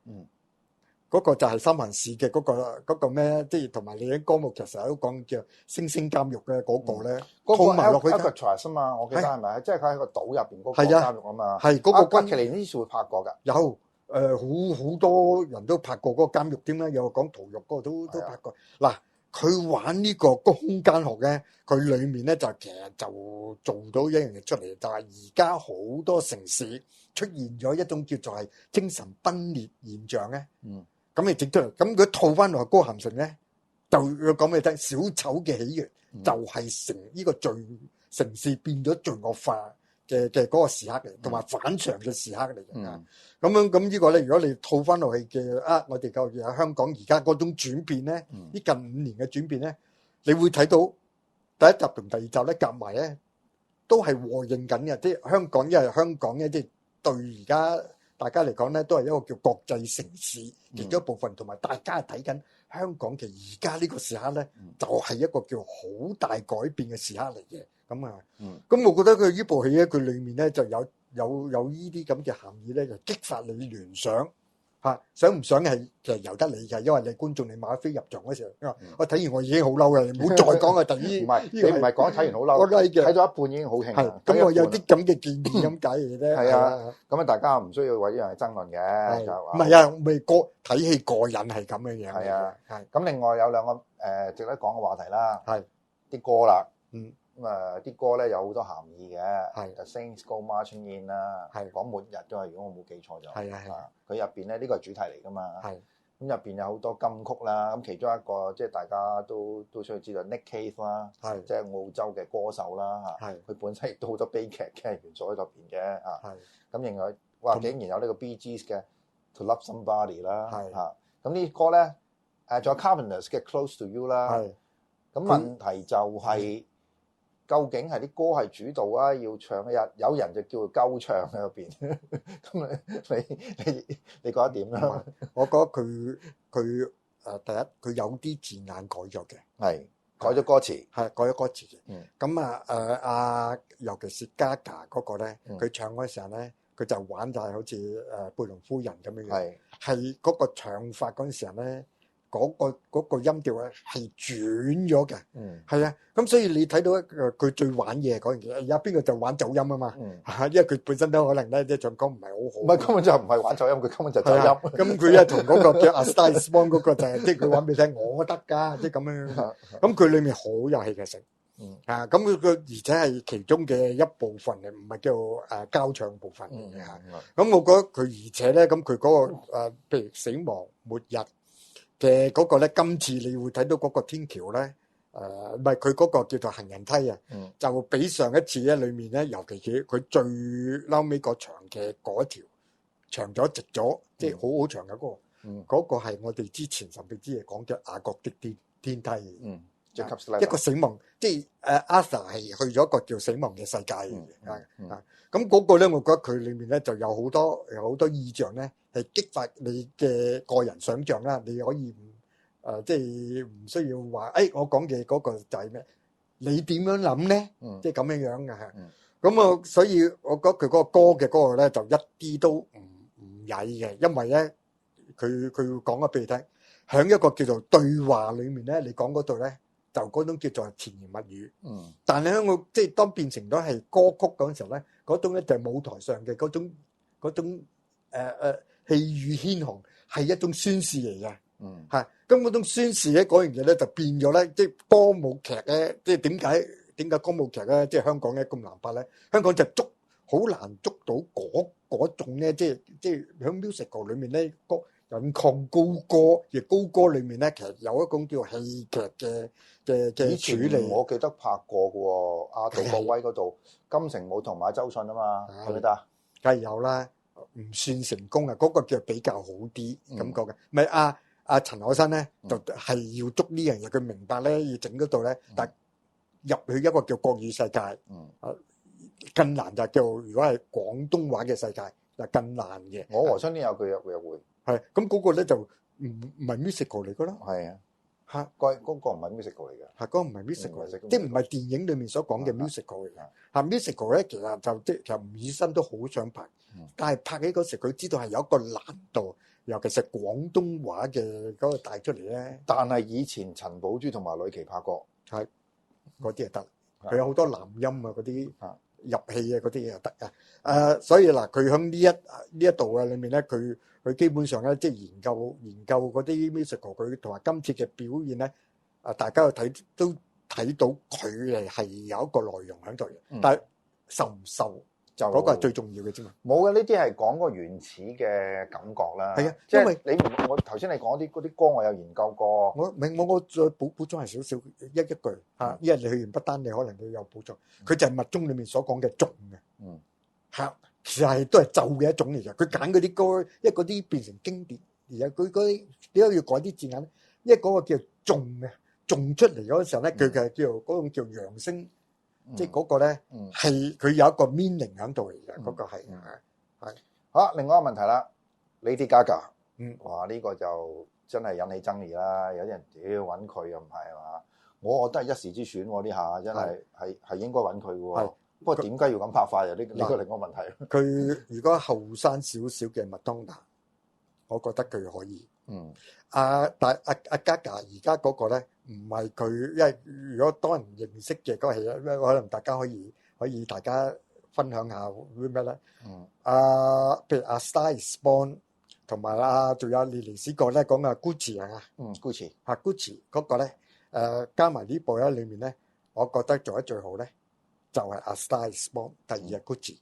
嗰個就係三藩市嘅嗰個咩，即係同埋你喺歌舞劇成日都講叫星星監獄嘅嗰個咧，套埋落去。Alcatraz 啊嘛，我記得係咪？即係佢喺個島入邊嗰個監獄啊嘛。係嗰個吉奇尼呢次會拍過㗎。有好多人都拍過嗰個監獄，點解有講逃獄嗰個都拍過。嗱，佢玩呢個空間學咧，佢裡面咧就其實就做到一樣嘢出嚟，就係而家好多城市出現咗一種叫做係精神分裂現象咧。咁你整出嚟，咁佢套翻落高咸城咧，就要講俾你聽，小丑嘅起源就係成呢個城市變咗罪惡化嘅嗰個時刻嚟，同埋反常嘅時刻嚟嘅。咁呢個咧，如果你套翻落去嘅我哋舊喺香港而家嗰種轉變咧，呢近5年嘅轉變咧，你會睇到第一集同第二集咧夾埋咧，都係和應緊嘅，即係香港，因為香港咧即係對而家大家嚟講咧，都係一個叫國際城市其中一部分，同埋大家係睇緊香港嘅而家呢個時刻咧，就係一個叫好大改變嘅時刻嚟嘅。咁我覺得佢呢部戲咧，佢裡面咧就有呢啲咁嘅含義咧，就激發你聯想嚇，想唔想係其實由得你嘅，因為你觀眾你買飛入場嗰時候，我睇完我已經好嬲嘅，你唔好再講啊！第二唔係你唔係講睇完好嬲，睇咗一半已經好興。係咁，我有啲咁嘅建議咁解嘅啫。係啊，咁大家唔需要為呢樣嘢爭論嘅。唔係啊，咪睇戲過癮係咁嘅樣。係啊，係。咁另外有2個值得講嘅話題啦。係啲歌啦。啲歌咧有好多含義嘅。係。The Saints Go Marching In 啦。係。講末日都係，如果我冇記錯就。係啊。佢入邊咧呢個係主題嚟㗎嘛。係。咁入邊有好多金曲啦。咁其中一個即係大家都需要知道 Nick Cave 啦。係。即係澳洲嘅歌手啦。係。佢本身亦都好多悲劇嘅元素喺入邊嘅。係。咁另外竟然有呢個 Bee Gees 嘅 To Love Somebody 啦。係。咁呢啲歌咧仲有 Carpenters 嘅 Close to You 啦。係。咁問題就係，究竟係啲歌係主導啊，要唱嘅有人就叫做鳩唱喺入邊。咁你覺得點樣？我覺得佢第一佢有啲字眼改咗嘅，係改咗歌詞，係改咗歌詞嘅。咁尤其是 Gaga 嗰個咧，佢唱嗰時候咧，佢就玩就係好似貝隆夫人咁樣樣，係嗰個唱法嗰陣時候咧。嗰個音調咧係轉咗嘅，係啊，咁所以你睇到佢最玩嘢嗰樣嘢，而家邊個就玩走音啊嘛，因為佢本身都可能咧即係唱歌唔係好好，唔係根本就唔係玩走音，佢根本就走音。咁佢咧同嗰個叫 A Star Is Born 嗰個就係即係佢玩俾你聽，我得㗎，即係咁樣。咁佢裡面好有戲劇性，咁佢而且係其中嘅一部分嚟，唔係叫交唱部分嚟嘅。咁我覺得佢而且咧，咁佢嗰個譬如死亡末日嘅嗰個咧，今次你會睇到嗰個天橋咧，唔係佢嗰個叫做行人梯啊，就比上一次咧裏面咧，尤其是佢最嬲尾個長嘅嗰條長咗直咗，即係好長嘅嗰個係我哋之前神秘之夜講嘅雅各的天梯，一個死亡，即係Arthur 係去咗一個叫死亡嘅世界嘅。咁嗰個咧，我覺得佢裏面咧就有好多意象咧，係激發你嘅個人想像啦。你可以即係唔需要話，我講嘅嗰個就係咩？你點樣諗咧？即係咁樣樣嘅。咁所以我覺得佢嗰個歌嘅嗰個咧，就一啲都唔曳嘅，因為咧佢會講咗俾你聽，喺一個叫做對話裏面咧，你講嗰度咧。就嗰種叫做甜言蜜語，但係喺我即係當變成咗係歌曲嗰陣時候咧，嗰種咧就係舞台上嘅嗰種氣宇軒昂，係一種宣示嚟嘅，咁嗰種宣示咧嗰樣嘢咧就變咗咧，即係歌舞劇咧，即係點解歌舞劇咧，即係香港咧咁難拍咧？香港就好難捉到嗰種咧，即係喺 musical 裏面咧引抗高歌，而高歌裏面咧，其實有一種叫戲劇嘅處理。我記得拍過嘅喎，阿杜國威嗰度金城武同埋周迅啊嘛，係咪得？梗係有啦，唔算成功啊，嗰個叫比較好啲感覺嘅。咪阿陳可辛咧，就係要捉呢樣嘢，佢明白咧要整嗰度咧，但入去一個叫國語世界，更難就叫如果係廣東話嘅世界就更難嘅。我和春天有句約會，係咁嗰個咧就唔係 musical 嚟噶咯，係啊，嚇嗰個唔係 musical 嚟嘅，嚇嗰個唔係 musical 嚟唔係嘅，即係唔係電影裡面所講嘅 musical 嚟嘅。嚇 musical 咧其實就即係其實吳宇森都好想拍，但係拍起嗰時佢知道係有一個難度，尤其是廣東話嘅嗰個帶出嚟咧。但係以前陳寶珠同埋呂奇拍過，係嗰啲就得，佢有好多男音啊嗰啲入戲啊嗰啲嘢就得啊。所以嗱，佢喺呢一度嘅裏面咧，佢基本上咧即係研究嗰啲 musical，佢同埋今次嘅表現咧，大家都睇到佢係有一個內容喺度嘅，但係受唔受就嗰個係最重要嘅啫嘛。冇嘅，呢啲係講個原始嘅感覺啦。係啊，即係因為我頭先你講嗰啲歌，我有研究過。我再補充係少少一句嚇，因為你去完不丹，你可能會有補充。佢就係密宗裡面所講嘅頌嘅，嚇，其實係都係咒嘅一種嚟嘅。佢揀嗰啲歌，因為嗰啲變成經典，而家佢嗰啲點解要改啲字眼咧？因為嗰個叫頌嘅，頌出嚟嗰個時候咧，佢嘅叫嗰種叫揚聲，即係嗰個咧係佢有一個 meaning 喺度嚟嘅，嗰個係。好，另外一個問題啦，Lady Gaga，哇呢個就真係引起爭議啦，有啲人屌揾佢又唔係嘛？我覺得係一時之選喎，呢下真係應該揾佢嘅喎。不過點解要咁拍法啊？呢個另一個問題。佢如果後生少少嘅麥當娜，我覺得佢可以。但阿 Gaga 而家嗰個咧，唔係佢，因為如果多人認識嘅嗰個戲咧，可能大家可以大家分享下會咩咧？譬如阿 Star Is Born 同埋仲有列尼史葛咧講Gucci 啊，Gucci Gucci 嗰個咧，加埋呢部咧裏面咧，我覺得做得最好咧就係阿 Star Is Born，第二係 Gucci。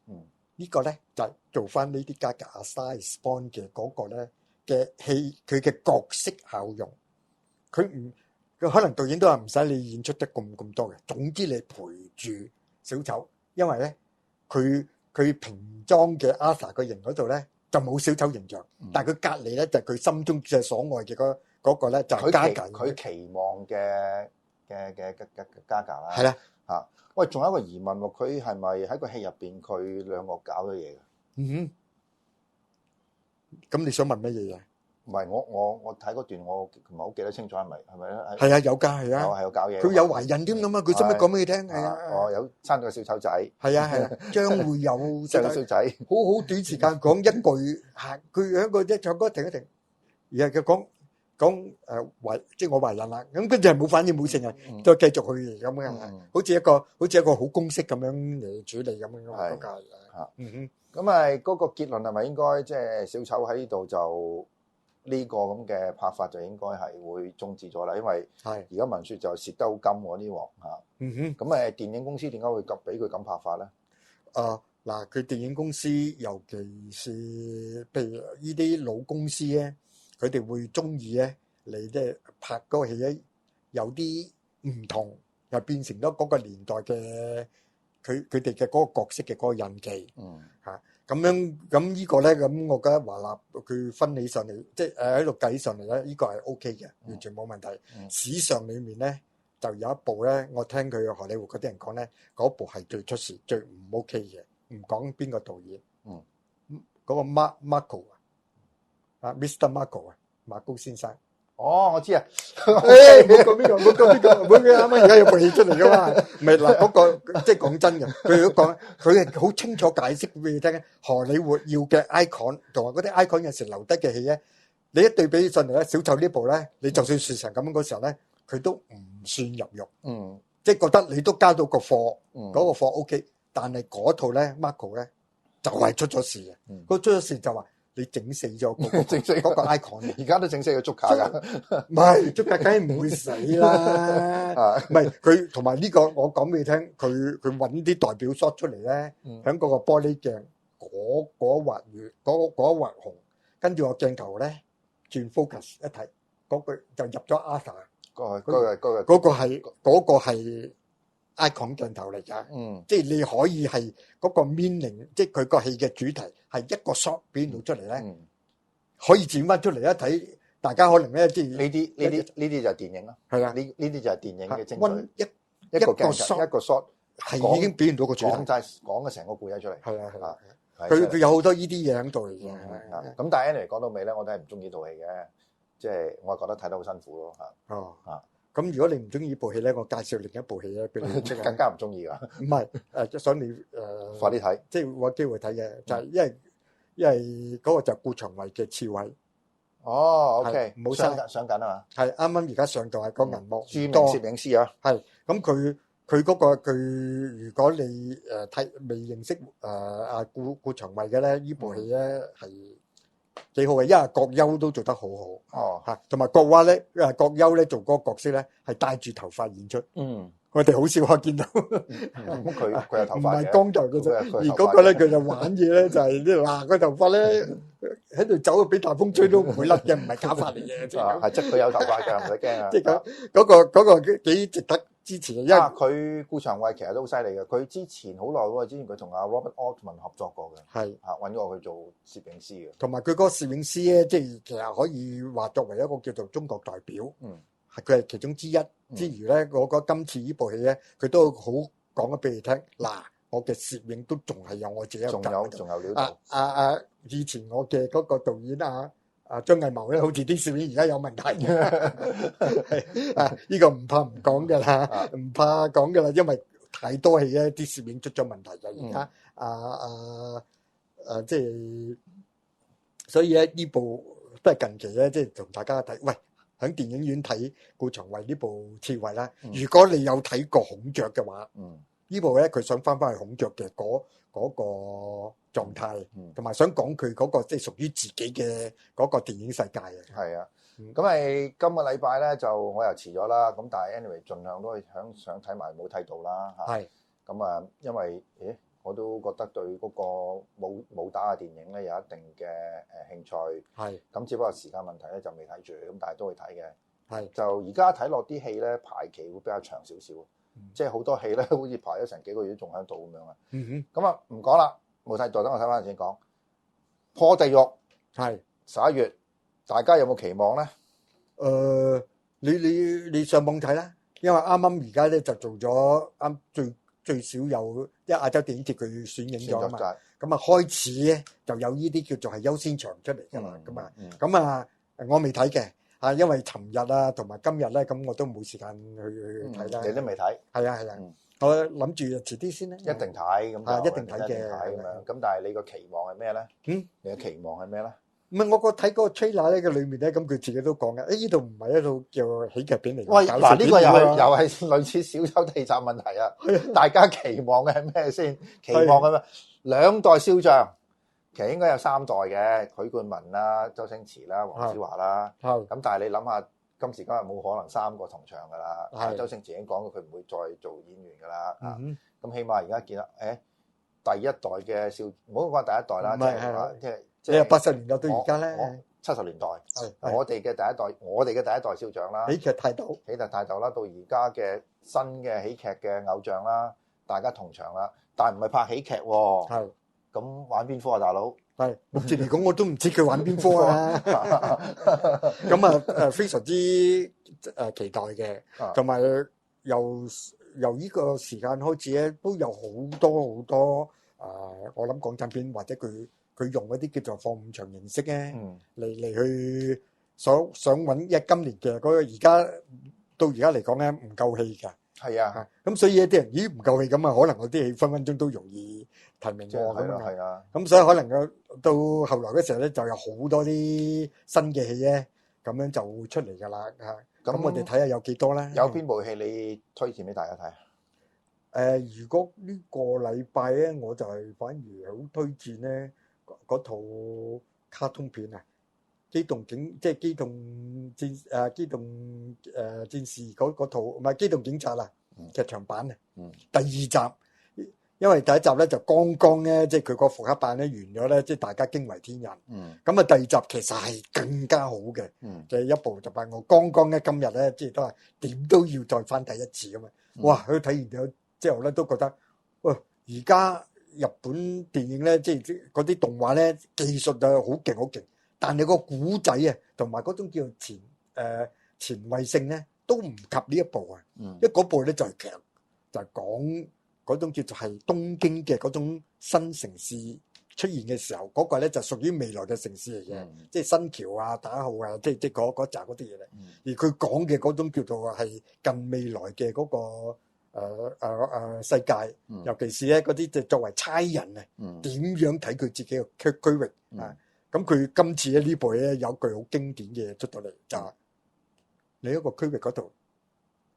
呢個咧就係做翻呢啲Gaga阿 Star Is Born嘅嗰個咧嘅戲，佢嘅角色效用，佢可能導演都話唔使你演出得咁多嘅，總之你陪住小丑，因為咧佢平裝嘅 Arthur 個型嗰度咧就冇小丑形象，但係佢隔離咧就係佢心中嘅所愛嘅嗰個咧就係 Gaga，佢期望嘅 Gaga 啦。係啦嚇，喂，仲有一個疑問喎，佢係咪喺個戲入邊佢兩個搞咗嘢嘅？咁你想問乜嘢嘢？唔係我睇嗰段我唔係好記得清楚係咪咧？係啊，有㗎，係啊，係有搞嘢。佢有懷孕添㗎嘛？佢使唔使講俾你聽？係啊，有生咗個小丑仔。係啊，將會有生個小仔。好短時間講一句嚇，佢喺個一唱歌停一停，然後佢講即係我懷孕啦，咁跟住係冇反應冇成啊，再繼續去咁嘅，好似一個好公式咁樣嚟處理咁樣嗰個嚇。咁嗰個結論係咪應該即係小丑喺呢度就？呢個咁嘅拍法就應該係會終止咗啦，因為而家文説就蝕得好金喎呢鑊嚇。咁電影公司點解會俾佢咁拍法咧？嗱，佢電影公司尤其是譬如呢啲老公司咧，佢哋會中意咧嚟即係拍嗰個戲咧，有啲唔同，又變成咗嗰個年代嘅佢哋嘅嗰個角色嘅嗰個印記。咁呢個咧，咁我覺得華納佢分起上嚟，即係喺度計上嚟咧，呢個係 OK 嘅，完全冇問題。史上裡面咧，就有一部咧，我聽佢荷里活嗰啲人講咧，嗰部係最出事、最唔 OK 嘅，唔講邊個導演。嗰個 Marco Mr. Marco 馬高先生。我知啊。冇講邊個，啱啱而家有部戲出嚟噶嘛？唔係嗱，嗰個即係講真嘅，佢都講，佢係好清楚解釋俾你聽。荷里活要嘅 icon 同埋嗰啲 icon 有時留低嘅戲咧，你一對比起上嚟咧，小丑呢部咧，你就算說成咁樣嗰時候咧，佢都唔算入肉。即係覺得你都交到個貨，嗰個貨 OK，但係嗰套咧 Marco 咧就係出咗事嘅。嗰出咗事就話。你整死咗嗰個 icon， 而家都整死個竹架㗎。唔係竹架梗係唔會死啦。唔係佢同埋呢個，我講俾你聽，佢揾啲代表 shot 出嚟咧，喺嗰個玻璃鏡嗰畫月嗰畫紅，跟住個鏡頭咧轉 focus 一睇，嗰個就入咗 Arthur。嗰個係 icon 鏡頭嚟㗎。即係你可以係嗰個 meaning，即係佢個戲嘅主題。係一個 shot 表現到出嚟咧，可以剪翻出嚟一睇，大家可能咧即係呢啲就係電影啦。係啦，呢啲就係電影嘅精髓。一個鏡頭一個 shot 係已經表現到個主題。講嘅成個故仔出嚟。係啊係啊，係佢有好多呢啲嘢喺度嚟嘅。咁但係 anyway 講到尾咧，我都係唔中意套戲嘅，即係我係覺得睇得好辛苦咯嚇。哦啊，咁如果你唔中意呢部戲咧，我介紹另一部戲咧俾你。更加唔中意㗎。唔係想你快啲睇，即係揾機會睇嘅，就係因為嗰個就係顧長衛嘅《刺蝟》。哦，OK，冇上緊啊嘛。係啱啱而家上到係個銀幕。著名攝影師啊。係咁佢嗰個如果你睇未認識顧長衛嘅咧，呢部戲咧係幾好嘅，因為郭優都做得好好。哦，嚇，同埋郭娃咧，郭優咧做嗰個角色咧係戴住頭髮演出。我哋好少可見到。咁佢有頭髮嘅，唔係光頭嘅啫。而而嗰個咧佢就玩嘢咧，就係嗱個頭髮咧喺度走，俾大風吹都唔會甩嘅，唔係假髮嚟嘅。係即係佢有頭髮嘅，唔使驚啊。即係嗰個幾值得支持嘅，因為佢顧長衛其實都好犀利嘅。佢之前好耐嗰個之前佢同阿 Robert Altman 合作過嘅，係揾過佢做攝影師嘅。同埋佢嗰個攝影師咧，即係其實可以話作為一個叫做中國代表。佢係其中之一之餘咧，我覺得今次呢部戲咧，佢都好講咗俾你聽。嗱，我嘅攝影都仲係有我自己一個格。仲有料到。以前我嘅嗰個導演張藝謀咧，好似啲攝影而家有問題。呢個唔怕唔講㗎啦，唔怕講㗎啦，因為太多戲咧，啲攝影出咗問題嘅。而家即係所以咧，呢部都係近期咧，即係同大家睇。喂！喺電影院睇顧長衛呢部《刺蝟》啦，如果你有睇過孔雀嘅話，呢部咧佢想翻去孔雀嘅嗰個狀態，同埋想講佢嗰個即係屬於自己嘅嗰個電影世界嘅。係啊，咁係今個禮拜咧就我又遲咗啦，咁但係 anyway 盡量都係想睇埋冇睇到啦嚇。係咁啊，因為我都覺得對嗰個武打嘅電影咧有一定嘅興趣，係咁，只不過時間問題咧就未睇住，咁但係都會睇嘅。係就而家睇落啲戲咧排期會比較長少少，即係好多戲咧好似排咗成幾個月仲喺度咁樣啊。咁啊唔講啦，冇睇到，等我睇翻先講。破地獄係11月，大家有冇期望咧？你上網睇啦，因為啱啱而家咧就做咗最少有亞洲電影節佢選影咗啊嘛，咁啊開始咧就有呢啲叫做係優先場出嚟㗎嘛，咁啊我未睇嘅因為尋日啊同埋今日咧，咁我都冇時間去睇啦。你都未睇？係啊，我諗住遲啲先咧。一定睇咁，一定睇嘅咁樣。咁但係你個期望係咩咧？你嘅期望係咩咧？唔係我睇嗰個 trailer 咧嘅裏面咧，咁佢自己都講嘅，呢度唔係一套叫喜劇片嚟。喂，嗱呢個又係類似小丑地閘問題啊！大家期望嘅係咩先？期望嘅咩？兩代笑匠，其實應該有三代嘅，許冠文啦、周星馳啦、黃子華啦。咁但係你諗下，今時今日冇可能三個同場㗎啦。周星馳已經講過佢唔會再做演員㗎啦。咁起碼而家見到，第一代嘅笑，唔好講第一代啦，即係80年代到而家咧，70年代，我哋嘅第一代笑匠啦，喜劇泰斗啦，到而家嘅新嘅喜劇嘅偶像啦，大家同場啦，但係唔係拍喜劇喎，係咁玩邊科啊，大佬？係目前嚟講，我都唔知佢玩邊科啊，咁啊非常之期待嘅，同埋由呢個時間開始咧，都有好多我諗港產片或者佢用嗰啲叫做放五場形式咧，嚟去想揾今年嘅嗰個而家到而家嚟講咧唔夠戲㗎。係啊，咁所以一啲人唔夠戲咁啊，可能嗰啲戲分分鐘都容易提名喎咁啊。係啊，咁所以可能到後來嗰時候咧，就有好多啲新嘅戲咧，咁樣就會出嚟㗎啦嚇。咁我哋睇下有幾多啦。有邊部戲你推薦俾大家睇？如果呢個禮拜咧，我就係反而好推薦咧嗰套卡通片啊，機動戰士嗰套，唔係機動警察啦，劇場版啊，第二集，因為第一集咧就剛剛咧，即係佢個復刻版咧完咗咧，即係大家驚為天人。咁啊，第二集其實係更加好嘅，嘅一部就係我剛剛咧今日咧，即係都係點都要再翻睇一次咁啊！哇，佢睇完咗之後咧，都覺得，喂，而家日本電影咧，即係嗰啲動畫咧，技術就好勁好勁，但係個古仔啊，同埋嗰種叫前衛性咧，都唔及呢一部啊。因為嗰部咧就係劇，就係講嗰種叫做係東京嘅嗰種新城市出現嘅時候，嗰個咧就屬於未來嘅城市嚟嘅，即係新橋啊、打號啊，即係嗰扎嗰啲嘢咧。而佢講嘅嗰種叫做係近未來嘅嗰個世界，尤其是咧嗰啲即係作為差人啊，點樣睇佢自己嘅區域啊？咁佢今次咧呢部咧有句好經典嘅嘢出到嚟，就係你一個區域嗰度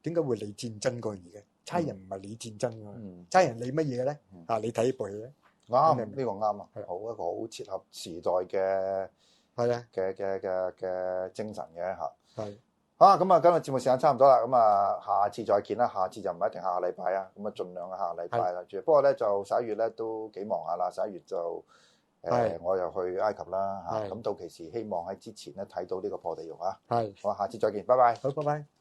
點解會理戰爭過而嘅？差人唔係理戰爭㗎，差人理乜嘢咧？啊，你睇呢部戲咧，啱，呢個啱啊，好一個好切合時代嘅係啊嘅精神嘅嚇。係啊，咁啊，今日節目時間差唔多啦，咁啊，下次再見啦。下次就唔一定下個禮拜啊，咁啊，盡量下個禮拜啦。不過咧，就11月咧都幾忙下啦。11月就我又去埃及啦嚇，咁到期時希望喺之前咧睇到呢個破地獄啊。係，好，下次再見，拜拜。好，拜拜。